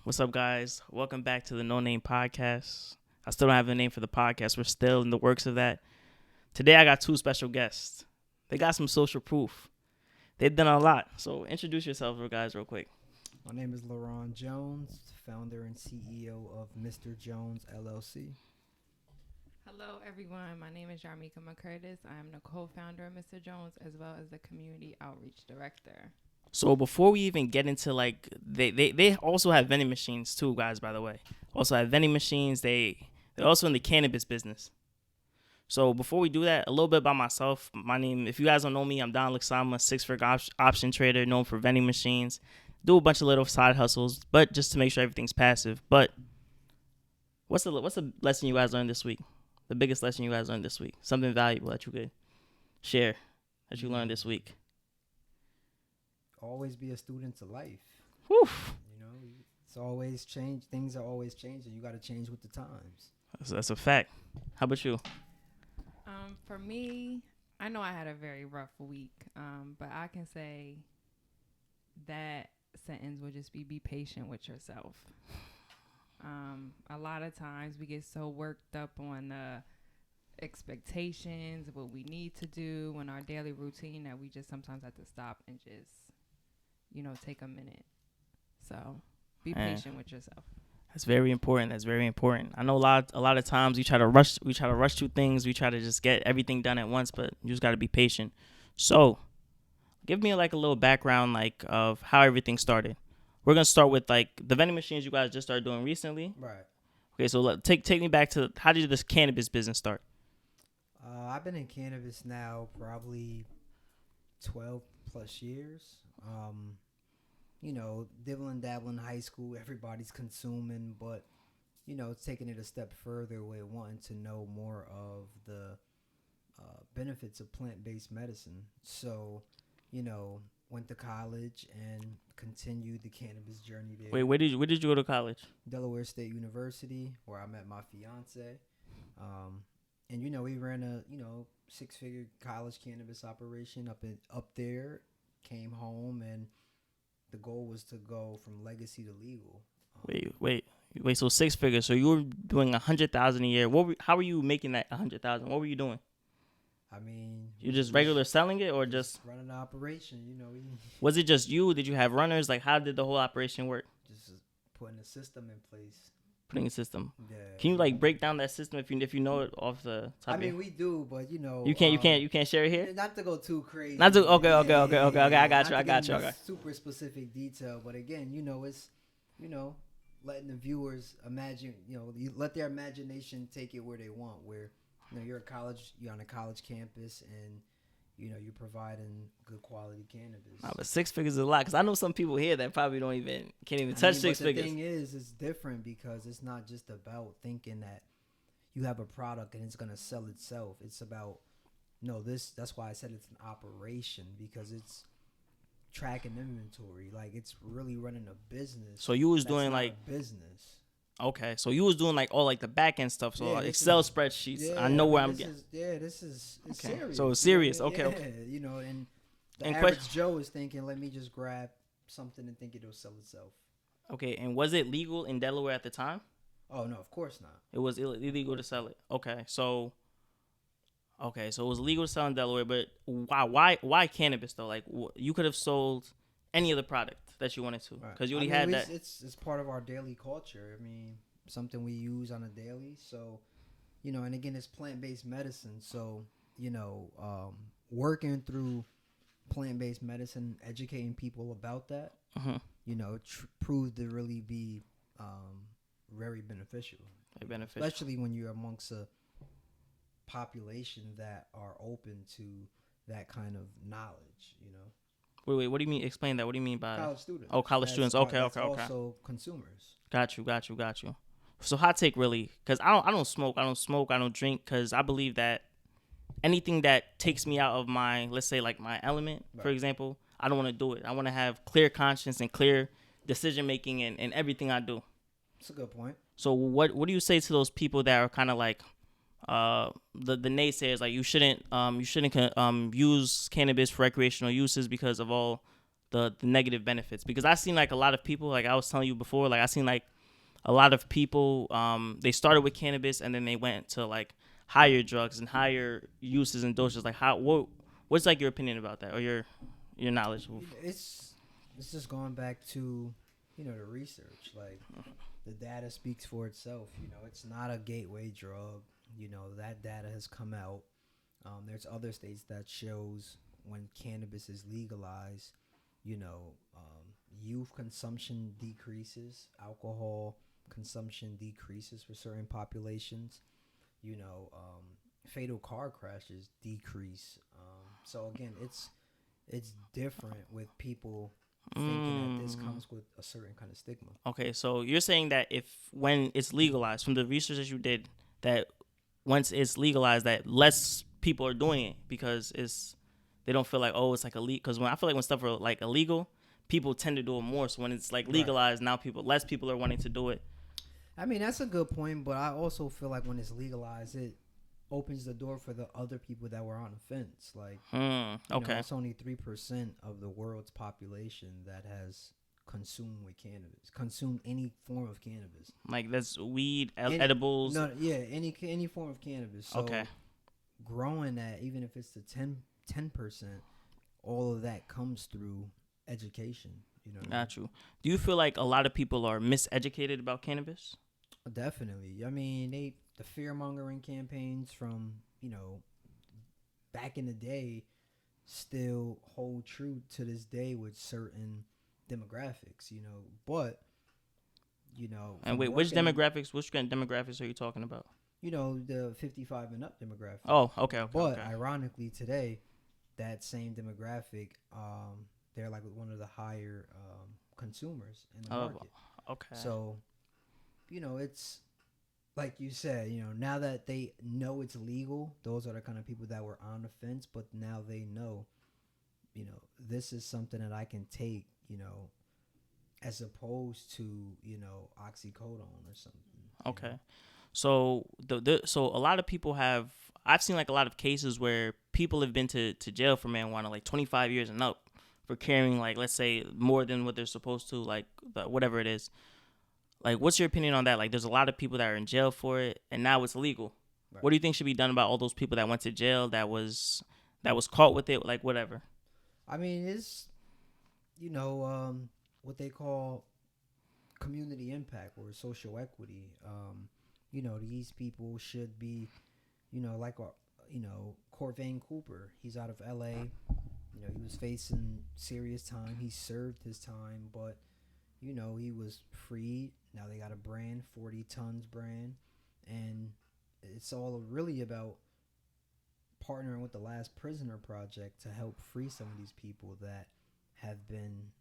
What's up, guys? Welcome back to the Noname Podcast. I still don't have a name for the podcast. We're still in the works of that. Today, I got two special guests. They got some social proof. They've done a lot. So introduce yourselves, guys, real quick. My name is LaRon Jones, founder and CEO of Mr. Jones LLC. Hello, everyone. My name is Jarmika McCurtis. I am the co-founder of Mr. Jones as well as the community outreach director. So before we even get into they also have vending machines too, guys, by the way. Also have vending machines. They're also in the cannabis business. So before we do that, a little bit about myself. My name, if you guys don't know me, I'm Don Luxama, six-figure option trader known for vending machines. Do a bunch of little side hustles, but just to make sure everything's passive. But what's the lesson you guys learned this week? The biggest lesson you guys learned this week? Something valuable that you could share that you learned this week? Always be a student to life. Whew. You know, it's always change. Things are always changing. You got to change with the times. That's a fact. How about you? For me, I know I had a very rough week, but I can say that sentence would just be patient with yourself. A lot of times we get so worked up on the expectations, what we need to do in our daily routine that we just sometimes have to stop and just, take a minute. So be patient with yourself. That's very important. I know a lot of times we try to rush through things. We try to just get everything done at once, but you just got to be patient. So give me a little background of how everything started. We're going to start with the vending machines you guys just started doing recently. Right. Okay, so take me back to how did this cannabis business start? I've been in cannabis now probably 12 plus years. Dibbling, dabbling in high school, everybody's consuming, but, taking it a step further with wanting to know more of the benefits of plant-based medicine. So, went to college and continued the cannabis journey there. Wait, where did you go to college? Delaware State University, where I met my fiance. And we ran a six-figure college cannabis operation up there. Came home, and the goal was to go from legacy to legal. Wait. So 6 figures. So you were doing 100,000 a year. How were you making that 100,000? What were you doing? I mean, you just regular selling it or just running an operation? Was it just you? Did you have runners? How did the whole operation work? Just putting a system in place. Putting a system. Yeah. Can you break down that system if you know it off the top? I mean, we do, but you can't share it here. Not to go too crazy. Okay. I got you. Okay. Super specific detail, but again, it's letting the viewers imagine. You let their imagination take it where they want. Where you're on a college campus, and you're providing good quality cannabis. But 6 figures is a lot, because I know some people here that probably can't even touch 6 figures. The thing is, it's different because it's not just about thinking that you have a product and it's gonna sell itself. It's about that's why I said it's an operation, because it's tracking inventory. It's really running a business. So you was doing a business. Okay, so you was doing all the back end stuff, so Excel spreadsheets. I know where I'm getting. This is okay. Serious. So it's serious. Okay. And the average Joe is thinking, let me just grab something and think it'll sell itself. Okay, and was it legal in Delaware at the time? Oh no, of course not. It was illegal to sell it. Okay, so it was legal to sell in Delaware, but why cannabis though? You could have sold any other product that you wanted to, because you already had that. It's part of our daily culture. I mean, something we use on a daily. So, and again, it's plant-based medicine. So, working through plant-based medicine, educating people about that, proved to really be very beneficial. Especially when you're amongst a population that are open to that kind of knowledge, Wait, what do you mean? Explain that. What do you mean by college students? Oh, college students. Okay. Also consumers. Got you. So hot take, really, because I don't smoke. I don't drink, because I believe that anything that takes me out of my, let's say, my element, for example, I don't want to do it. I want to have clear conscience and clear decision making in everything I do. That's a good point. So what do you say to those people that are kind of the naysayers, you shouldn't use cannabis for recreational uses because of all the negative benefits, because I seen like a lot of people, like I was telling you before, like I seen like a lot of people, they started with cannabis and then they went to like higher drugs and higher uses and doses. Like what's like your opinion about that, or your knowledge? It's just going back to, the research. Like, the data speaks for itself. It's not a gateway drug. That data has come out. There's other states that shows when cannabis is legalized, youth consumption decreases, alcohol consumption decreases for certain populations. Fatal car crashes decrease. So again, it's different with people thinking that this comes with a certain kind of stigma. Okay, so you're saying that when it's legalized, from the research that you did, that once it's legalized, that less people are doing it because they don't feel like, oh, it's like illegal. Because I feel like when stuff are like illegal, people tend to do it more. So when it's like legalized, now less people are wanting to do it. I mean, that's a good point, but I also feel like when it's legalized, it opens the door for the other people that were on the fence. Like, okay, it's only 3% of the world's population that has consumed any form of cannabis. Like that's weed, edibles. No, yeah, any form of cannabis. So okay, growing that, even if it's the 10%, all of that comes through education. Got you. Do you feel like a lot of people are miseducated about cannabis? Definitely. I mean, the fear mongering campaigns from back in the day still hold true to this day with certain demographics. But and wait, which kind of demographics are you talking about? The 55 and up demographic. Oh, okay. But ironically, today, that same demographic, they're like one of the higher consumers in the market. Okay. So, it's like you said, now that they know it's legal, those are the kind of people that were on the fence, but now they know, this is something that I can take, as opposed to, oxycodone or something. Okay. So so a lot of people I've seen like a lot of cases where people have been to jail for marijuana like 25 years and up for carrying like, let's say, more than what they're supposed to, like whatever it is. Like, what's your opinion on that? Like, there's a lot of people that are in jail for it, and now it's legal. Right. What do you think should be done about all those people that went to jail that was caught with it, like whatever? I mean, it's what they call community impact or social equity. These people should be, like Corvain Cooper. He's out of L.A. He was facing serious time. He served his time, but he was freed. Now they got a brand, 40 Tons brand, and it's all really about partnering with the Last Prisoner Project to help free some of these people that have been,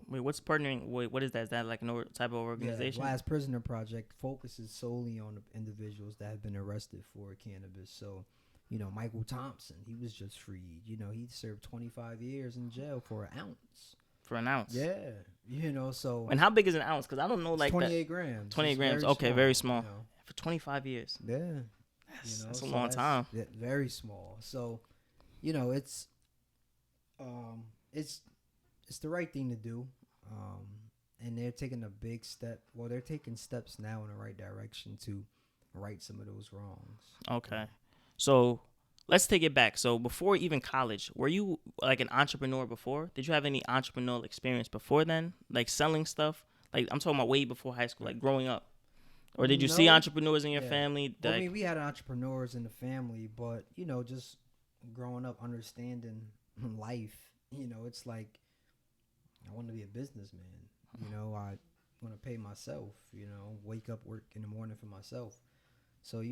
Wait, what's partnering? Wait, what is that? Is that like a type of organization? Yeah, Last Prisoner Project focuses solely on the individuals that have been arrested for cannabis. So, Michael Thompson, he was just freed. He served 25 years in jail for an ounce. For an ounce? Yeah. So. And how big is an ounce? Because I don't know, like 28 grams. 28 grams. Okay, very small. For 25 years. Yeah. That's a long time. Very small. So, it's the right thing to do. And they're taking a big step. Well, they're taking steps now in the right direction to right some of those wrongs. Okay. So let's take it back. So before even college, were you like an entrepreneur before? Did you have any entrepreneurial experience before then? Like selling stuff? Like I'm talking about way before high school, like growing up. Or did you see entrepreneurs in your family? Well, I mean, we had entrepreneurs in the family, but, just growing up, understanding life, it's like I want to be a businessman. I want to pay myself, wake up, work in the morning for myself. So,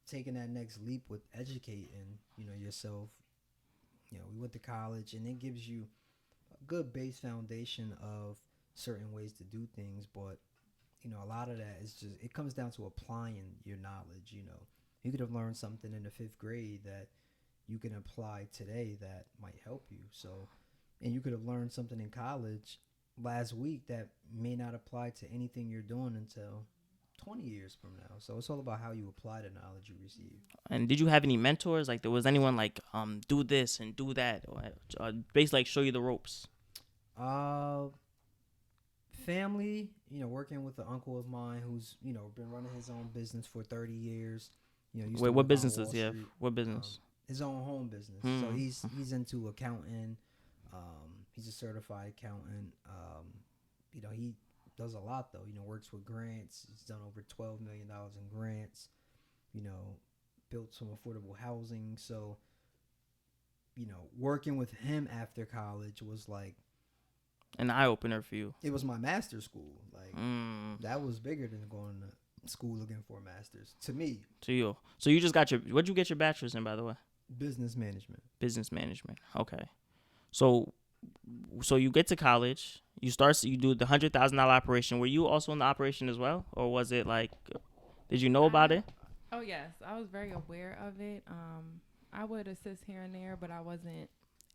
taking that next leap with educating, yourself, we went to college, and it gives you a good base foundation of certain ways to do things. But, a lot of that is just, it comes down to applying your knowledge. You could have learned something in the 5th grade that you can apply today that might help you. So, and you could have learned something in college last week that may not apply to anything you're doing until 20 years from now. So it's all about how you apply the knowledge you receive. And did you have any mentors? Like, there was anyone like, do this and do that, or basically like show you the ropes? Uh, family, working with an uncle of mine who's, been running his own business for 30 years. Used Wait, to what work on business does Wall he have? Street. What Um, business? his own home business. So Hmm. he's into accounting. He's a certified accountant. He does a lot though. Works with grants. He's done over $12 million in grants. You know, built some affordable housing. So, working with him after college was like An eye opener for you. it was my master's school. Like Mm. that was bigger than going to school looking for a master's to me. To you. So you just got your. What'd you get your bachelor's in, by the way? Business management. Business management. Okay. So, you get to college. You do the $100,000 operation. Were you also in the operation as well, or was it like? Did you know about it? Oh yes, I was very aware of it. I would assist here and there, but I wasn't.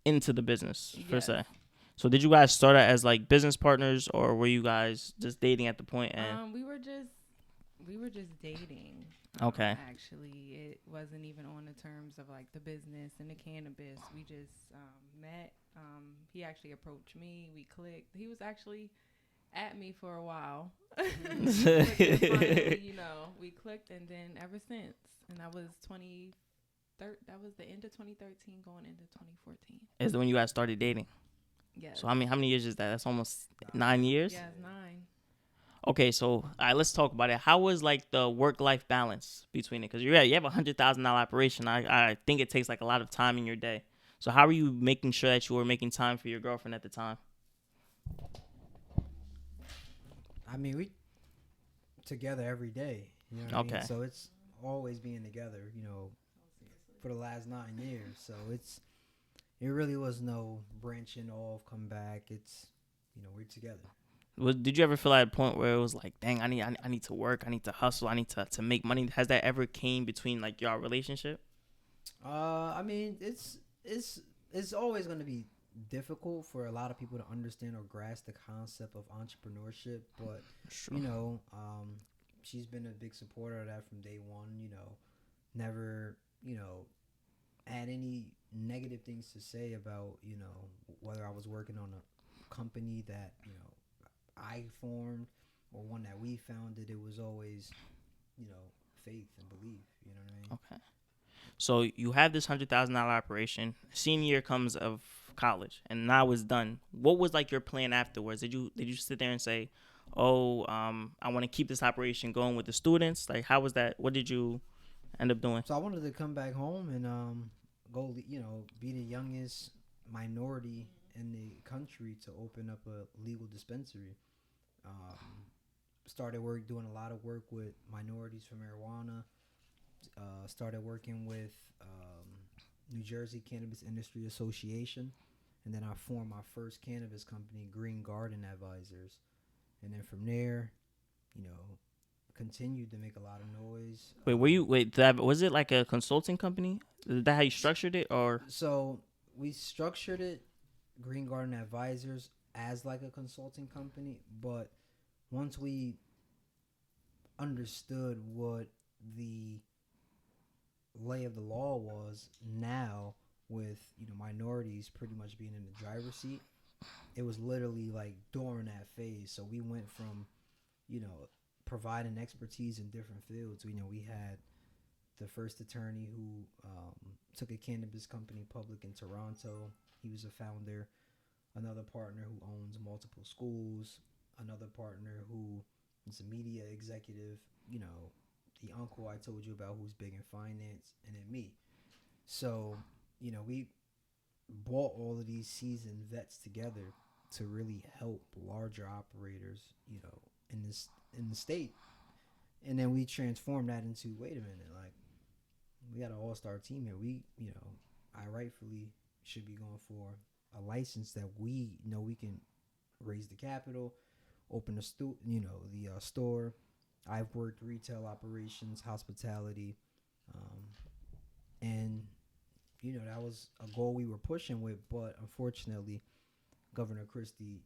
Into the business per Yes. se. So did you guys start out as like business partners, or were you guys just dating at the point? And We were just dating. Okay. Actually, it wasn't even on the terms of like the business and the cannabis. We just met. He actually approached me. We clicked. He was actually at me for a while. But then finally, we clicked, and then ever since. And that was That was the end of 2013, going into 2014. is when you guys started dating. Yes. So how many years is that? That's almost 9 years. Yes, 9. Okay, so all right, let's talk about it. How was like the work-life balance between it? Because you have $100,000 operation. I think it takes like a lot of time in your day. So how are you making sure that you were making time for your girlfriend at the time? I mean, we together every day. You know what I Okay. mean? So it's always being together. For the last 9 years. So it really was no branching off, come back. It's we're together. Did you ever feel at a point where it was like, dang, I need to work, I need to hustle, I need to make money? Has that ever came between like your relationship? I mean, it's always going to be difficult for a lot of people to understand or grasp the concept of entrepreneurship, but she's been a big supporter of that from day one. Never had any negative things to say about whether I was working on a company that I formed or one that we founded. It was always faith and belief. You know what I mean? Okay. So you have this $100,000 operation. Senior year comes of college, and now it's done. What was like your plan afterwards? Did you sit there and say, "Oh, I want to keep this operation going with the students"? Like, how was that? What did you end up doing? So I wanted to come back home and go, be the youngest minority in the country to open up a legal dispensary. Started doing a lot of work with minorities for marijuana. Started working with New Jersey Cannabis Industry Association, and then I formed my first cannabis company, Green Garden Advisors, and then from there, continued to make a lot of noise. Was it like a consulting company? Is that how you structured it, or? So we structured it, Green Garden Advisors, as like a consulting company, but once we understood what the lay of the law was now with minorities pretty much being in the driver's seat, it was literally like during that phase. So we went from providing expertise in different fields. We had the first attorney who took a cannabis company public in Toronto. He was a founder. Another partner who owns multiple schools. Another partner who is a media executive. The uncle I told you about who's big in finance, and then me. So, we brought all of these seasoned vets together to really help larger operators, in the state. And then we transformed that into, wait a minute, like, we got an all-star team here. We, I rightfully should be going for a license that we know we can raise the capital, open the store. I've worked retail operations, hospitality, and that was a goal we were pushing with. But unfortunately, Governor Christie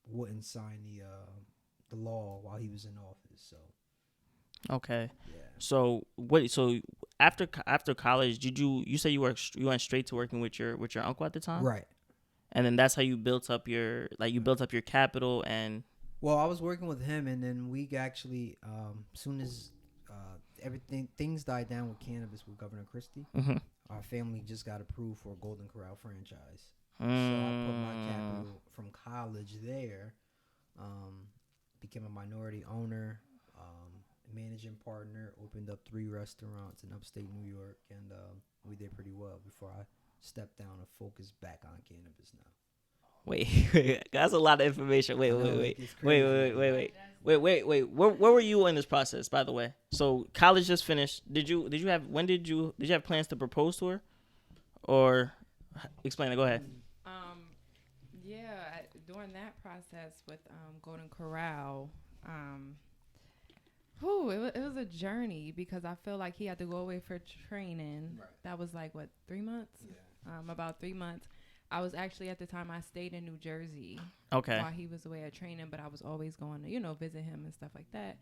wouldn't sign the law while he was in office. So Okay. yeah. So what? So after college, you say you went straight to working with your uncle at the time? Right. And then that's how you built up your capital and. Well, I was working with him, and then we actually, soon as things died down with cannabis with Governor Christie, our family just got approved for a Golden Corral franchise. So I put my capital from college there, became a minority owner, managing partner, opened up 3 restaurants in upstate New York, and we did pretty well before I stepped down and focused back on cannabis now. Wait, that's a lot of information. Wait. Where were you in this process, by the way? So college just finished. Did you have plans to propose to her, or explain it? Go ahead. During that process with Golden Corral, it was a journey because I feel like he had to go away for training. Right. That was like 3 months. Yeah. About 3 months. I was actually, at the time, I stayed in New Jersey. Okay. While he was away at training, but I was always going to, visit him and stuff like that.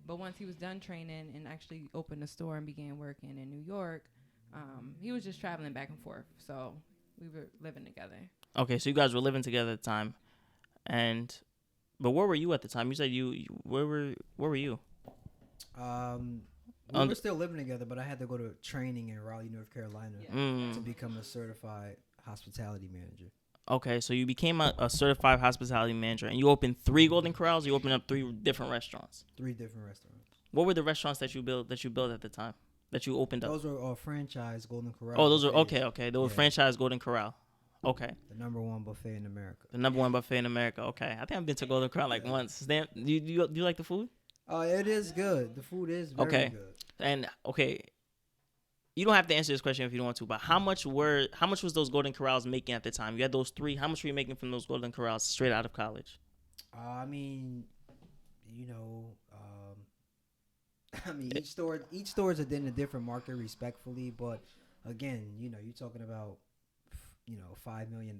But once he was done training and actually opened a store and began working in New York, he was just traveling back and forth. So we were living together. Okay, so you guys were living together at the time, but where were you at the time? You said where were you? We were still living together, but I had to go to training in Raleigh, North Carolina, to become a certified hospitality manager. Okay, so you became a certified hospitality manager, and you opened 3 Golden Corrals. You opened up 3 different restaurants. 3 different restaurants. What were the restaurants that you built at the time that you opened up? Those were all franchise Golden Corral. Oh, those are okay. They were franchise Golden Corral. Okay. The number 1 buffet in America. Okay. I think I've been to Golden Corral once. Do you like the food? It is good. The food is very good. And you don't have to answer this question if you don't want to, but how much was those Golden Corrals making at the time? You had those 3. How much were you making from those Golden Corrals straight out of college? Each store is in a different market, respectfully, but again, you're talking about $5 million,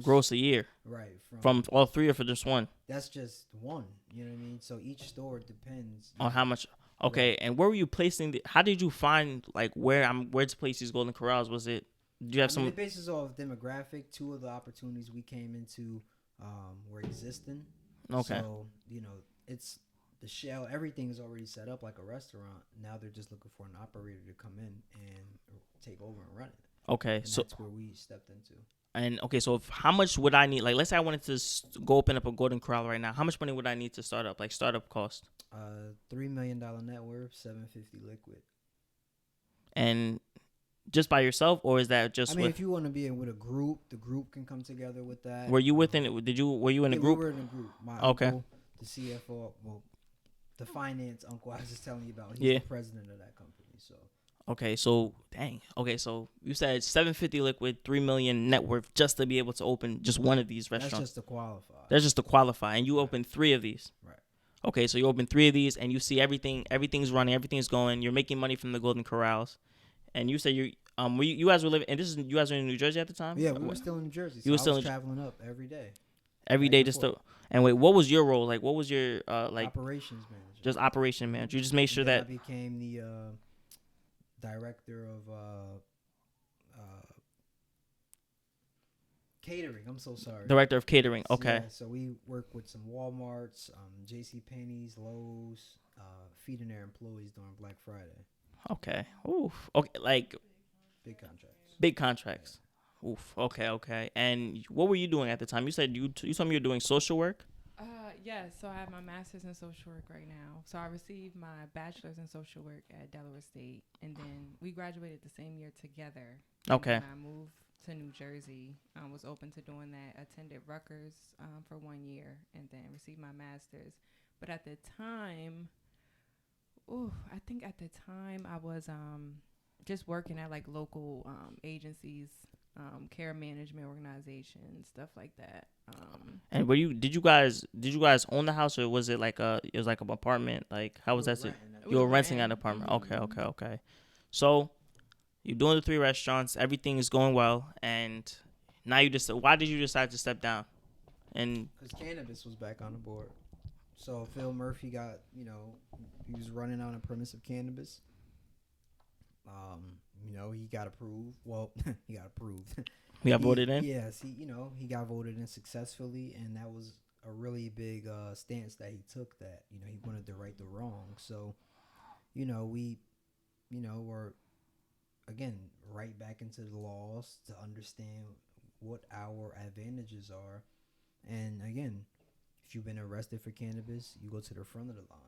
gross a year, right? From all 3 or for just one? That's just one. You know what I mean? So each store depends on how much. Okay, right. And where were you placing? How did you find where to place these Golden Corrals? Was it? Do you have some? The basis of demographic. 2 of the opportunities we came into were existing. Okay. So it's the shell. Everything is already set up like a restaurant. Now they're just looking for an operator to come in and take over and run it. Okay, and so that's where we stepped into. And so how much would I need? Let's say I wanted to go open up a Golden Corral right now. How much money would I need to start up? Startup cost? $3 million net worth, $750 liquid. And just by yourself, or is that just? If you want to be in with a group, the group can come together with that. Were you within it? Were you in a group? We were in a group. My uncle, the CFO, the finance uncle I was just telling you about. He's the president of that company. So. Okay, so dang. Okay, so you said $750 liquid, $3 million net worth just to be able to open just one of these restaurants. That's just to qualify. And you opened 3 of these. Right. Okay, so you opened 3 of these, and you see everything's running, everything's going. You're making money from the Golden Corrals, and you said you guys were living, and you guys were in New Jersey at the time. Yeah, we were still in New Jersey. So I was traveling up every day. Every day, just to. And wait, what was your role? What was your operations manager? Just operation manager. You just made sure that I became the director of catering. I'm so sorry. Director of catering. Okay. Yeah, so we work with some Walmarts, J.C. Penney's, Lowe's, feeding their employees during Black Friday. Okay. Oof. Okay. Big contracts. Big contracts. Oof. Okay. And what were you doing at the time? You said you told me you were doing social work. Yeah, so I have my master's in social work right now. So I received my bachelor's in social work at Delaware State, and then we graduated the same year together. Okay. And I moved to New Jersey. I was open to doing that. Attended Rutgers for 1 year, and then received my master's. But at the time, I think at the time I was just working at local agencies. Care management organizations, stuff like that. And did you guys own the house, or was it it was an apartment? How was that? You were renting an apartment. Mm-hmm. Okay. So you're doing the 3 restaurants, everything is going well, and now why did you decide to step down? And because cannabis was back on the board. So Phil Murphy got, he was running on a premise of cannabis. He got approved. Well, he got approved. We got voted in. Yes, he got voted in successfully, and that was a really big stance that he took. That he wanted to right the wrong. So, we, were again right back into the laws to understand what our advantages are, and again, if you've been arrested for cannabis, you go to the front of the line.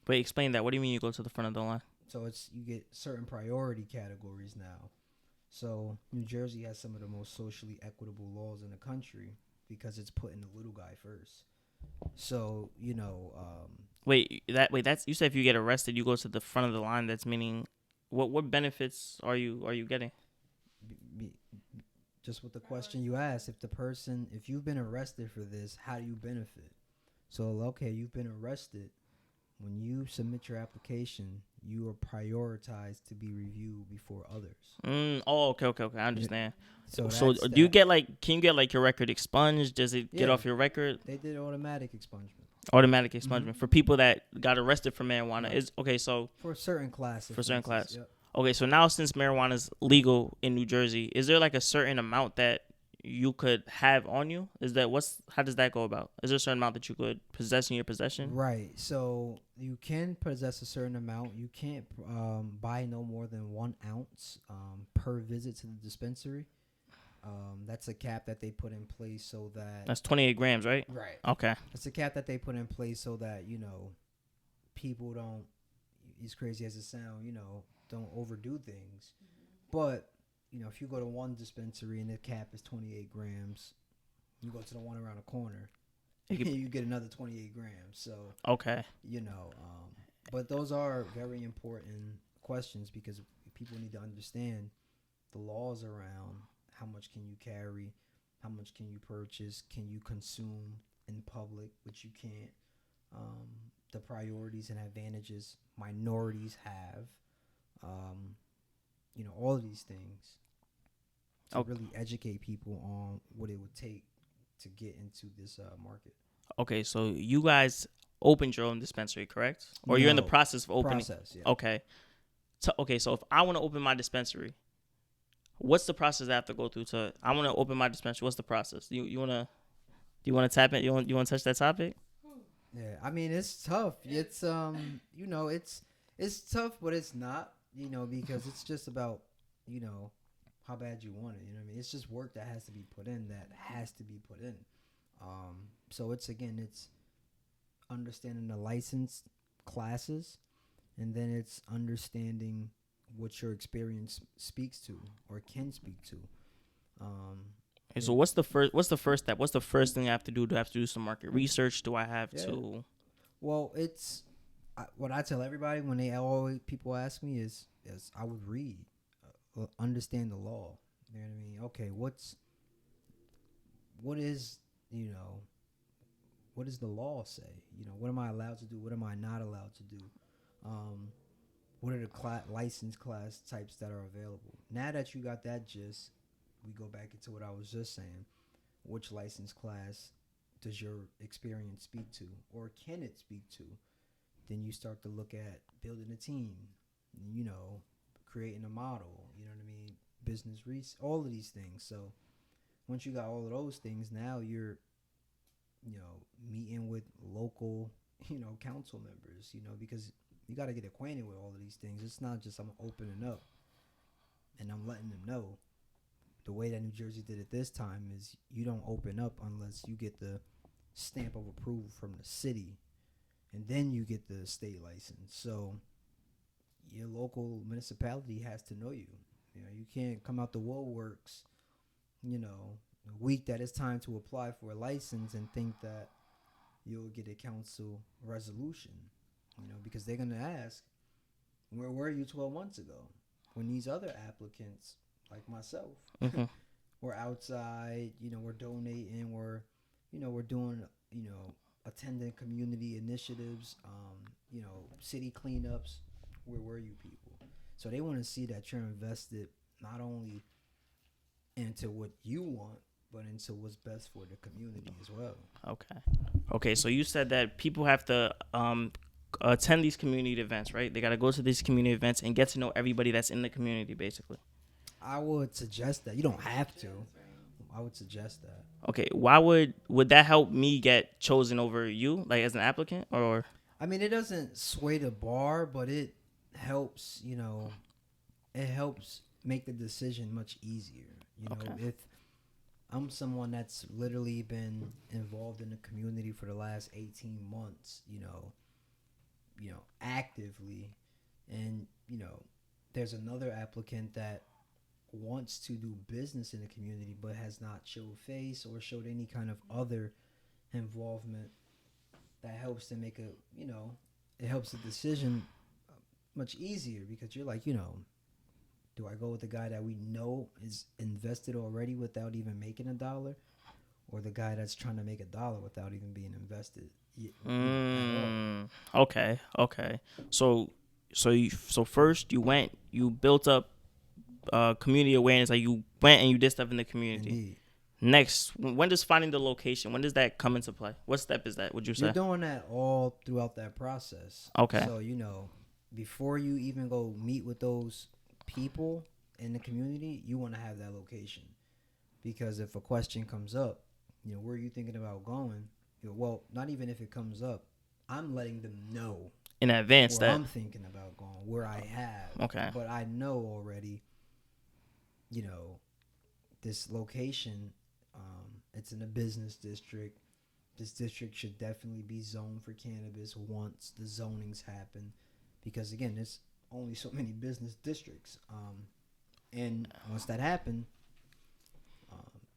Wait, explain that. What do you mean you go to the front of the line? So you get certain priority categories now. So New Jersey has some of the most socially equitable laws in the country because it's putting the little guy first. So that's you said if you get arrested, you go to the front of the line. That's meaning, what benefits are you getting? Just with the question you asked, if you've been arrested for this, how do you benefit? So okay, you've been arrested. When you submit your application, you are prioritized to be reviewed before others. Okay. I understand. So do you get can you get your record expunged? Does it get off your record? They did automatic expungement. Automatic expungement for people that got arrested for marijuana. Right. Is okay. So for certain classes. For certain class. Yep. Okay, so now since marijuana is legal in New Jersey, is there a certain amount that you could have on you? How does that go about? Is there a certain amount that you could possess in your possession? Right. So you can possess a certain amount. You can't buy no more than 1 ounce per visit to the dispensary. That's a cap that they put in place so that that's 28 grams, right? Right. Okay. It's a cap that they put in place so that people don't, as crazy as it sounds, don't overdo things. But if you go to one dispensary and the cap is 28 grams, you go to the one around the corner, you get another 28 grams. So, okay. But those are very important questions because people need to understand the laws around how much can you carry, how much can you purchase, can you consume in public, which you can't, the priorities and advantages minorities have, all of these things. To really educate people on what it would take to get into this market. Okay, so you guys opened your own dispensary, correct? Or you're in the process of opening? Process, yeah. Okay. So if I want to open my dispensary, what's the process I have to go through I want to open my dispensary? What's the process? Do you want to tap it? You want to touch that topic? Yeah, I mean it's tough. It's it's tough, but it's not. Because it's just about how bad you want it. I mean, it's just work that has to be put in. So it's understanding the license classes, and then it's understanding what your experience speaks to or can speak to. So what's the first step? What's the first thing I have to do? Do I have to do some market research? Do I have to? Well, it's what I tell everybody when people ask me is I would read. Understand the law. You know what I mean? Okay, what does the law say? What am I allowed to do? What am I not allowed to do? What are the license class types that are available? Now that you got that gist, we go back into what I was just saying. Which license class does your experience speak to, or can it speak to? Then you start to look at building a team, creating a model, business all of these things. So once you got all of those things, now you're, meeting with local, council members, because you got to get acquainted with all of these things. It's not just I'm opening up and I'm letting them know. The way that New Jersey did it this time is you don't open up unless you get the stamp of approval from the city, and then you get the state license. So your local municipality has to know you. You can't come out the woodworks, a week that it's time to apply for a license and think that you'll get a council resolution, because they're going to ask, where were you 12 months ago when these other applicants, like myself, were outside, we're donating, we're doing, attending community initiatives, city cleanups. Where were you people? So they want to see that you're invested not only into what you want, but into what's best for the community as well. Okay. So you said that people have to attend these community events, right? They got to go to these community events and get to know everybody that's in the community, basically. I would suggest that. You don't have to. I would suggest that. Okay, why would that help me get chosen over you, like as an applicant, or? I mean, it doesn't sway the bar, but it helps. It helps make the decision much easier. If I'm someone that's literally been involved in the community for the last 18 months, actively, and there's another applicant that wants to do business in the community but has not showed face or showed any kind of other involvement, that helps to make it helps the decision much easier, because you're like, do I go with the guy that we know is invested already without even making a dollar, or the guy that's trying to make a dollar without even being invested at all? Okay. So first you built up community awareness, like you went and you did stuff in the community. Indeed. Next, when does finding the location, when does that come into play? What step is that, would you say? You're doing that all throughout that process. Okay. So, before you even go meet with those people in the community, you want to have that location. Because if a question comes up, where are you thinking about going? Well, not even if it comes up, I'm letting them know in advance where that I'm thinking about going, where I have. Okay. But I know already, this location, it's in a business district. This district should definitely be zoned for cannabis once the zonings happen, because again, there's only so many business districts. And once that happens,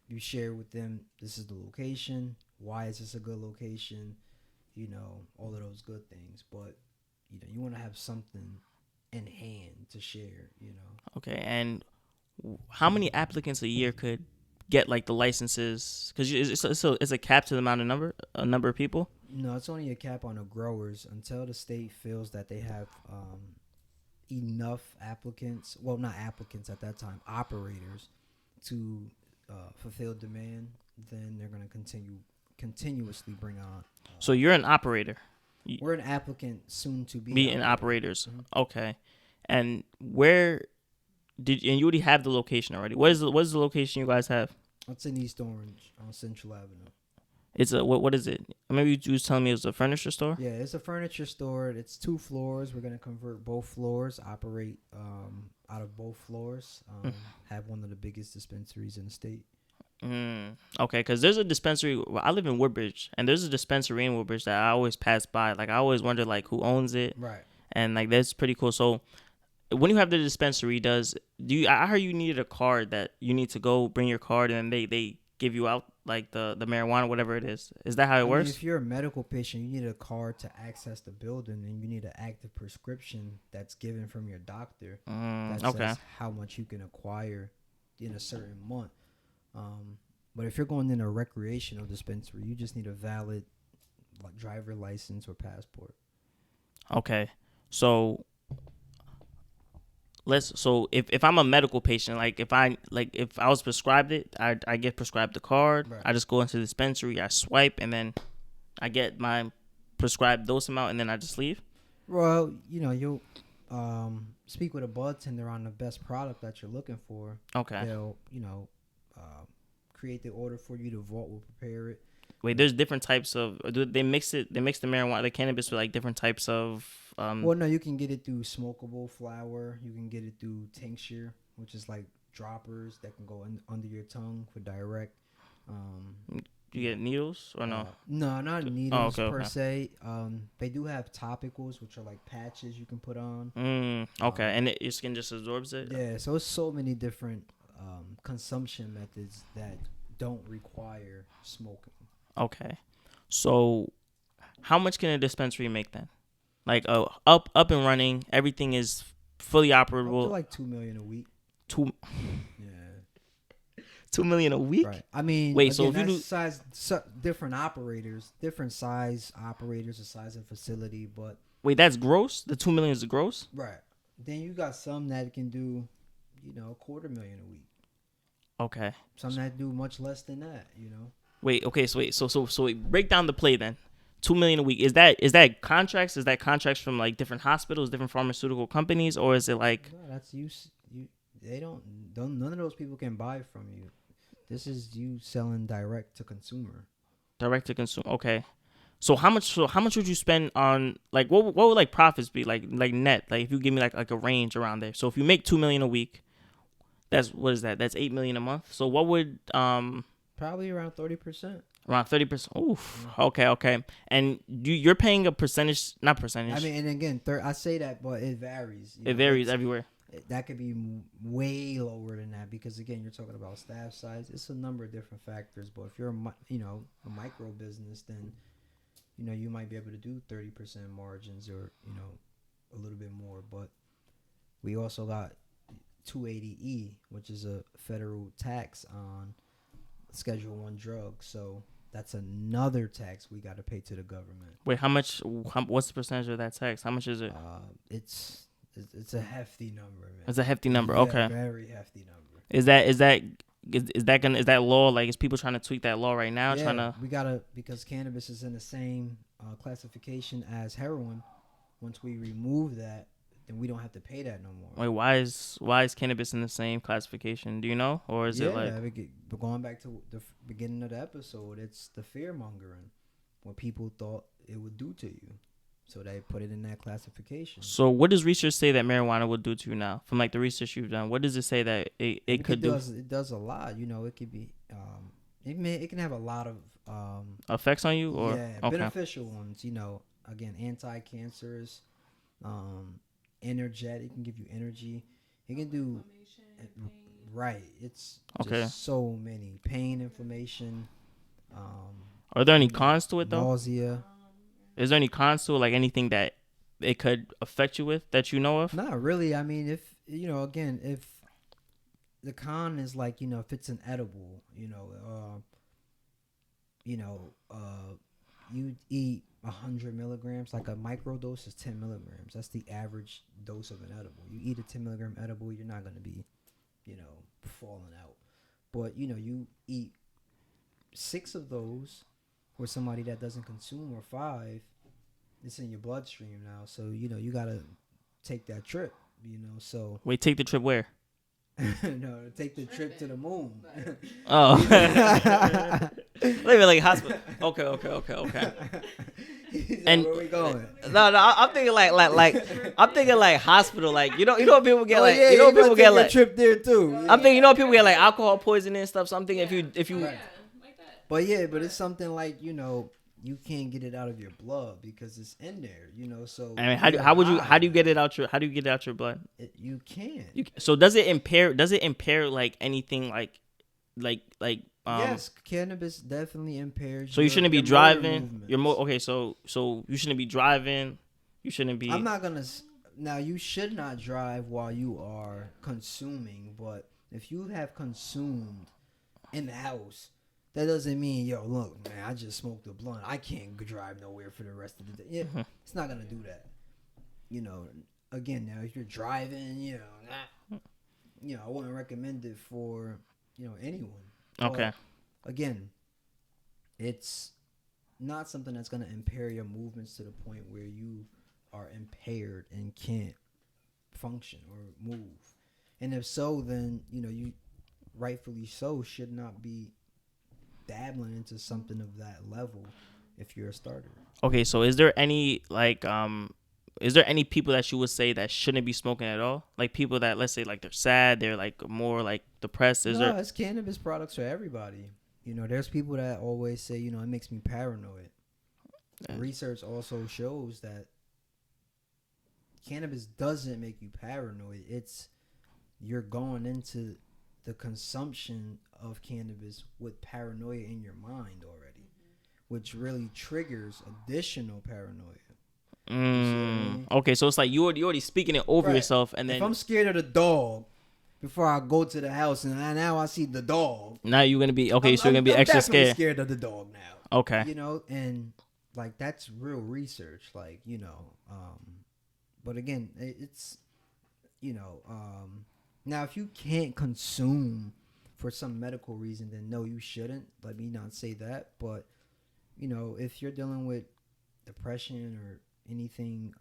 you share with them, this is the location. Why is this a good location? All of those good things. But, you want to have something in hand to share, Okay, and how many applicants a year could get like the licenses? Because it's a cap to the amount of number of people. No, it's only a cap on the growers until the state feels that they have enough applicants. Well, not applicants at that time, operators to fulfill demand. Then they're going to continuously bring on. So you're an operator. We're an applicant soon to be in operators. Mm-hmm. Okay, and where and you already have the location already? What is the location you guys have? It's in East Orange on Central Avenue. It's a what is it? Maybe you was telling me it was a furniture store. Yeah, it's a furniture store. It's 2 floors. We're gonna convert both floors, operate out of both floors. Have one of the biggest dispensaries in the state. Okay, because there's a dispensary. Well, I live in Woodbridge, and there's a dispensary in Woodbridge that I always pass by. Like, I always wonder like who owns it. Right. And like that's pretty cool. So when you have the dispensary, I heard you needed a card that you need to go bring your card, and then they give you out like the marijuana, whatever it is. Is that how it works? If you're a medical patient, you need a card to access the building, and you need an active prescription that's given from your doctor that says how much you can acquire in a certain month. But if you're going in a recreational dispensary, you just need a valid driver license or passport. Okay, so if I'm a medical patient, if I was prescribed it, I get prescribed the card. Right. I just go into the dispensary, I swipe, and then I get my prescribed dose amount, and then I just leave. Well, you'll speak with a bud tender on the best product that you're looking for. Okay. They'll create the order for you. The vault will prepare it. Wait, there's different types of. Do they mix it? They mix the marijuana, the cannabis with different types of. Well, no, you can get it through smokable flower. You can get it through tincture, which is like droppers that can go under your tongue for direct. You get needles or no? No, not needles per se. They do have topicals, which are like patches you can put on. Okay, and your skin just absorbs it? Yeah, so it's so many different consumption methods that don't require smoking. Okay, so how much can a dispensary make then? Up and running, everything is fully operable. Up to $2 million a week. $2 million a week? Right. I mean, wait. Again, so if you do different operators, different size operators, the size of facility, but wait, that's gross. The $2 million is the gross. Right. Then you got some that can do, $250,000 a week. Okay. Some that do much less than that. Wait. Okay. So break down the play then. $2 million a week. Is that contracts? Is that contracts from different hospitals, different pharmaceutical companies, or is it No, that's None of those people can buy from you. This is you selling direct to consumer. Direct to consumer. Okay. So how much would you spend on like what would like profits be like net like if you give me like a range around there. So if you make 2 million a week, that's what is that? That's 8 million a month. So what would Probably around 30%. around 30%? Oof. Okay. And you're paying a percentage, not percentage. I mean, and again, I say that, but it varies. It varies everywhere. That could be way lower than that because again, you're talking about staff size. It's a number of different factors. But if you're a micro business, then you might be able to do 30% margins or a little bit more. But we also got 280E, which is a federal tax on Schedule 1 drugs. So that's another tax we got to pay to the government. Wait, what's the percentage of that tax? How much is it? It's a hefty number, man. It's a hefty number. Yeah, okay. Very hefty number. Is that law like is people trying to tweak that law right now? Yeah, because cannabis is in the same classification as heroin. Once we remove that, then we don't have to pay that no more. Wait, why is cannabis in the same classification? Do you know, or is it like? But going back to the beginning of the episode, it's the fear mongering, what people thought it would do to you, so they put it in that classification. So what does research say that marijuana will do to you now? From like the research you've done, what does it say that it could do? It does a lot. It could be. It can have a lot of effects on you, or beneficial ones. Again, anti-cancerous, energetic. It can give you energy. It can do right. It's just so many pain, inflammation. Are there any cons to it though? Nausea. Is there any cons to it, like anything that it could affect you with that you know of? Not really. I mean, if the con is like, if it's an edible, you eat 100 milligrams, like a micro dose is 10 milligrams. That's the average dose of an edible. You eat a 10 milligram edible, you're not going to be, falling out. But, you eat 6 of those or somebody that doesn't consume, or 5, it's in your bloodstream now. So, you got to take that trip, so. Wait, take the trip where? No, take the trip to the moon. Oh. Maybe like hospital. Okay. And where we going? No, I'm thinking like I'm thinking like hospital, like people get like people get like trip there too. I'm thinking people get like alcohol poisoning and stuff. So I'm thinking if you right. But it's something like you can't get it out of your blood because it's in there, So I mean, how do you get it out your blood? You can't. So does it impair like anything like yes, cannabis definitely impairs. So you shouldn't be driving. So you shouldn't be driving. You shouldn't be. I'm not gonna. Now you should not drive while you are consuming, but if you have consumed in the house, that doesn't mean, look, man, I just smoked a blunt. I can't drive nowhere for the rest of the day. Yeah, it's not gonna do that. Again, now if you're driving, I wouldn't recommend it for anyone. Okay. But, again, it's not something that's gonna impair your movements to the point where you are impaired and can't function or move. And if so, then you rightfully so should not be dabbling into something of that level if you're a starter. Okay, so is there any people that you would say that shouldn't be smoking at all? Like people that, let's say, like they're sad, they're like more like depressed. It's cannabis products for everybody. There's people that always say, it makes me paranoid. Yeah. Research also shows that cannabis doesn't make you paranoid. It's you're going into the consumption of cannabis with paranoia in your mind already, which really triggers additional paranoia. Okay, so it's like you already speaking it over yourself, and then if I'm scared of the dog before I go to the house, and now I see the dog, now you're gonna be okay. So you're gonna be extra scared of the dog now. Okay, and like that's real research, like but again, it's now if you can't consume for some medical reason, then no, you shouldn't. Let me not say that, but if you're dealing with depression or anything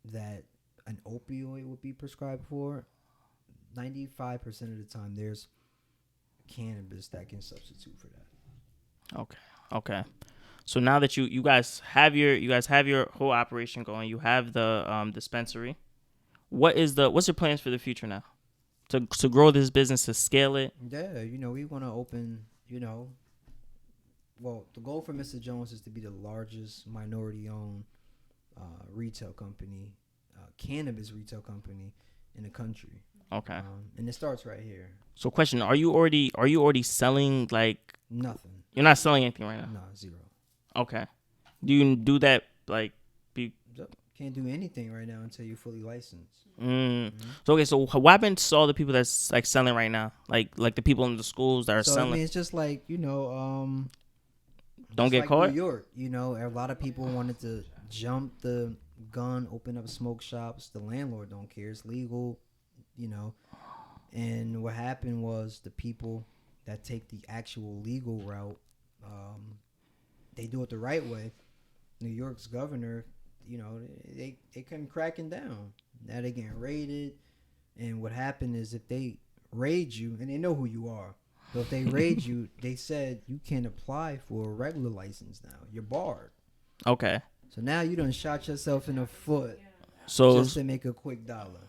that an opioid would be prescribed for, 95% of the time there's cannabis that can substitute for that. Okay. So now that you guys have your whole operation going, you have the dispensary. What's your plans for the future now? To grow this business, to scale it? Yeah, we want to open, well, the goal for Mr. Jones is to be the largest minority-owned retail company, cannabis retail company in the country. Okay. And it starts right here. So, question: Are you already selling like Nothing? You're not selling anything right now. No, zero. Okay. Do you do that like? Can't do anything right now until you're fully licensed. So okay. So what happened to all the people that's like selling right now? Like the people in the schools that are selling. I mean, it's just like don't just get like caught. New York, a lot of people wanted to jump the gun, open up smoke shops. The landlord don't care. It's legal, And what happened was the people that take the actual legal route, they do it the right way. New York's governor, they couldn't cracking down. Now they getting raided, and what happened is if they raid you, and they know who you are, but if they raid you, they said you can't apply for a regular license now. You're barred. Okay. So now you done shot yourself in the foot. So just to make a quick dollar.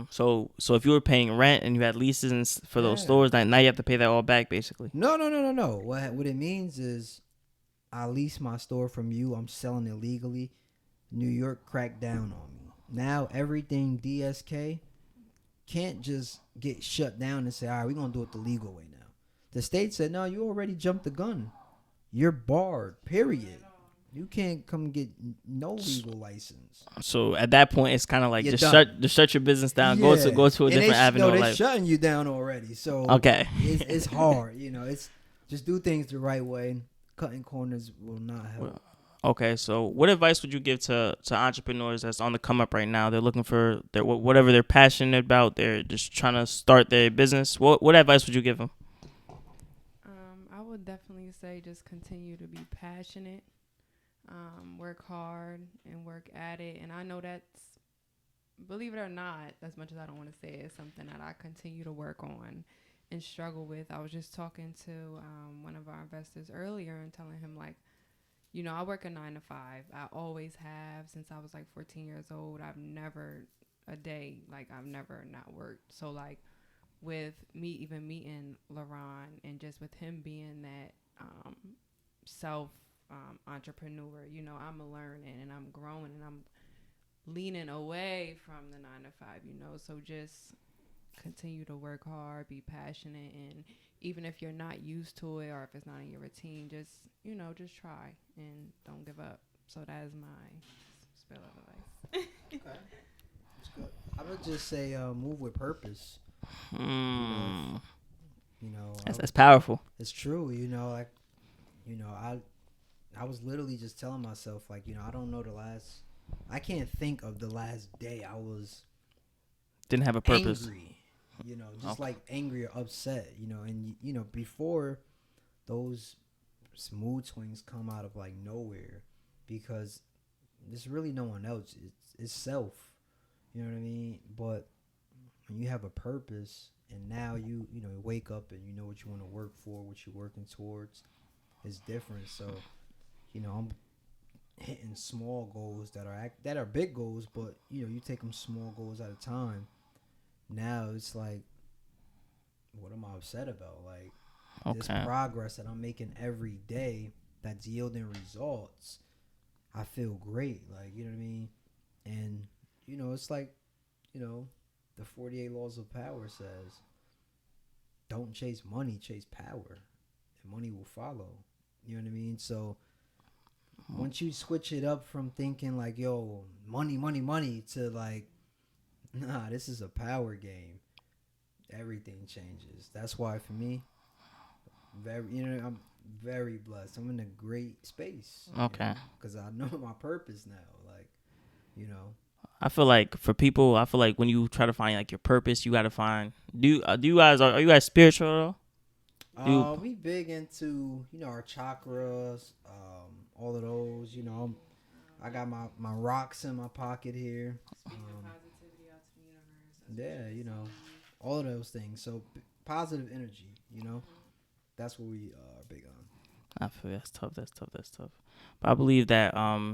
So if you were paying rent and you had leases for those stores, now you have to pay that all back, basically. No. What it means is, I lease my store from you. I'm selling it legally. New York cracked down on me. Now everything DSK can't just get shut down and say, all right, we're going to do it the legal way now. The state said, no, you already jumped the gun. You're barred, period. You can't come get no legal license. So at that point, it's kind of like just shut your business down. Yeah. Go to a different avenue. No, they're shutting you down already. So okay, it's hard. It's just do things the right way. Cutting corners will not help. Okay, so what advice would you give to entrepreneurs that's on the come up right now? They're looking for whatever they're passionate about. They're just trying to start their business. What advice would you give them? I would definitely say just continue to be passionate. Work hard and work at it. And I know that's, believe it or not, as much as I don't want to say it, it's something that I continue to work on and struggle with. I was just talking to one of our investors earlier and telling him, like, I work a 9 to 5. I always have since I was like 14 years old. I've never I've never not worked. So like with me even meeting LaRon and just with him being that self entrepreneur, I'm learning and I'm growing and I'm leaning away from the 9 to 5, so just continue to work hard, be passionate, and even if you're not used to it or if it's not in your routine, just try and don't give up. So that is my spill of advice. Okay. That's good. I would just say move with purpose. That's powerful. It's true. I was literally just telling myself, like, I don't know I can't think of the last day I was didn't have a purpose. Angry, like angry or upset, and before those mood swings come out of like nowhere, because there's really no one else. It's self, you know what I mean? But when you have a purpose and now you wake up and you know what you want to work for, what you're working towards, it's different. So, I'm hitting small goals that are big goals, but you take them small goals at a time. Now it's like, what am I upset about? Like, this progress that I'm making every day that's yielding results, I feel great. Like, you know what I mean? And, it's like, the 48 laws of power says, don't chase money, chase power, and money will follow. You know what I mean? So once you switch it up from thinking like, yo, money, to like, nah, this is a power game, everything changes. That's why for me, I'm very blessed. I'm in a great space. Okay. Because I know my purpose now. Like, I feel like for people, when you try to find like your purpose, you got to find. Are you guys spiritual at all? We big into our chakras, all of those. I got my rocks in my pocket here. Speaking positivity out to the universe. Yeah, all of those things. So positive energy, you know, that's what we are big on. I feel that's tough. But I believe that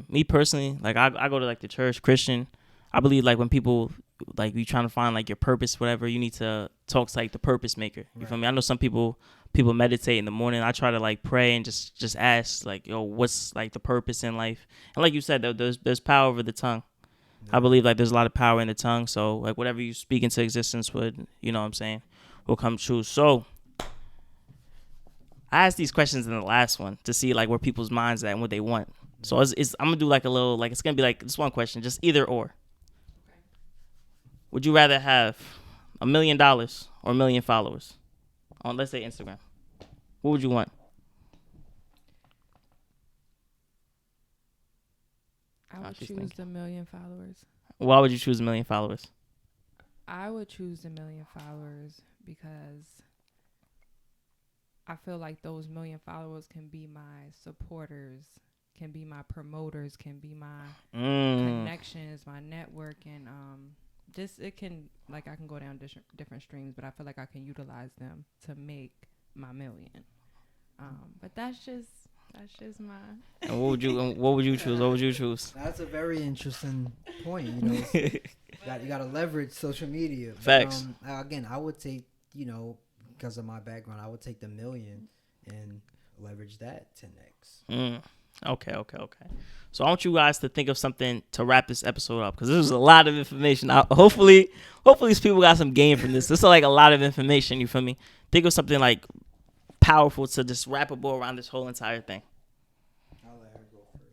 me personally, like I go to like the church Christian. I believe like when people like you trying to find like your purpose, whatever, you need to talk to like the purpose maker. You feel me? I know some people meditate in the morning. I try to like pray and just ask like, yo, what's like the purpose in life? And like you said, there's power over the tongue. I believe like there's a lot of power in the tongue. So like whatever you speak into existence would, you know what I'm saying, will come true. So I asked these questions in the last one to see like where people's minds at and what they want. So it's I'm gonna do like a little like it's gonna be like this one question, just either or. Would you rather have $1 million or 1 million followers on, let's say, Instagram? What would you want? I would choose the 1 million followers. Why would you choose 1 million followers? I would choose 1 million followers because I feel like those 1 million followers can be my supporters, can be my promoters, can be my connections, my networking. Just it can like I can go down different streams, but I feel like I can utilize them to make my 1 million. But that's just my. And what would you choose? What would you choose? That's a very interesting point. You know, you got to leverage social media. Facts. But, again, I would take, you know, because of my background, I would take the 1 million and leverage that 10x. Okay. So I want you guys to think of something to wrap this episode up because this was a lot of information. Hopefully these people got some gain from this. This is like a lot of information. You feel me? Think of something like powerful to just wrap a bow around this whole entire thing. I'll let her go first.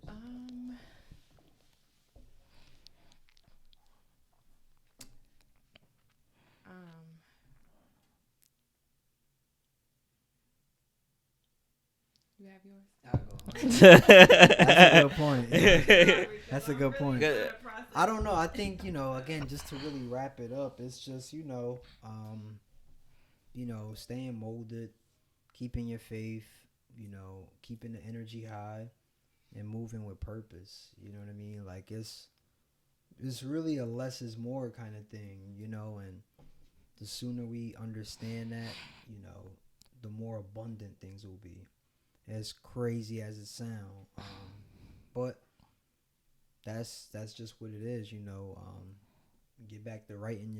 You have yours? I'll go. That's a good point. That's a good point. I don't know. I think, you know, again, just to really wrap it up, it's just, you know, staying molded, keeping your faith, you know, keeping the energy high and moving with purpose. You know what I mean? Like it's really a less is more kind of thing, you know, and the sooner we understand that, you know, the more abundant things will be. As crazy as it sounds, but that's just what it is, you know. Get back to writing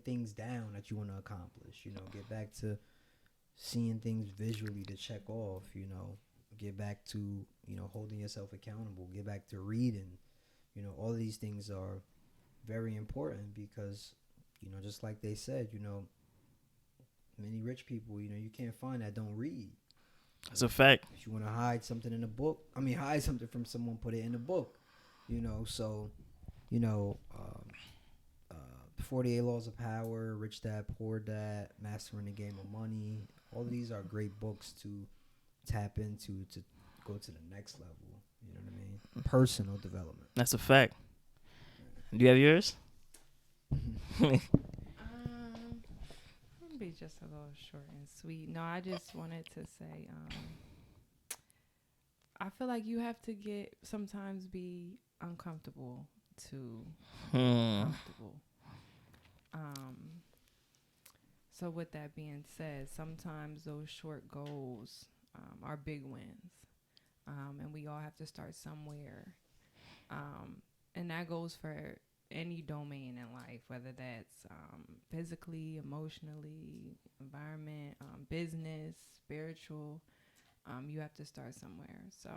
things down that you want to accomplish. You know, get back to seeing things visually to check off. You know, get back to, you know, holding yourself accountable. Get back to reading. You know, all of these things are very important because, you know, just like they said, you know, many rich people, you know, you can't find that don't read. That's a fact. If you want to hide something in a book, hide something from someone, put it in a book, you know. So, you know, 48 Laws of Power, Rich Dad, Poor Dad, Mastering the Game of Money. All of these are great books to tap into to go to the next level. You know what I mean? Personal development. That's a fact. Do you have yours? Be just a little short and sweet. No, I just wanted to say, I feel like you have to sometimes be uncomfortable to comfortable. So with that being said, sometimes those short goals are big wins, and we all have to start somewhere, and that goes for any domain in life, whether that's physically, emotionally, environment, business, spiritual. You have to start somewhere. So,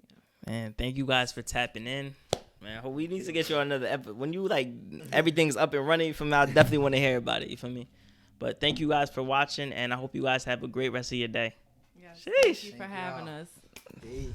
yeah. Man, thank you guys for tapping in. Man, we need to get you on another episode. When you like everything's up and running, from I definitely want to hear about it. You feel me? But thank you guys for watching, and I hope you guys have a great rest of your day. Yes, Sheesh. thank you for having us. Hey.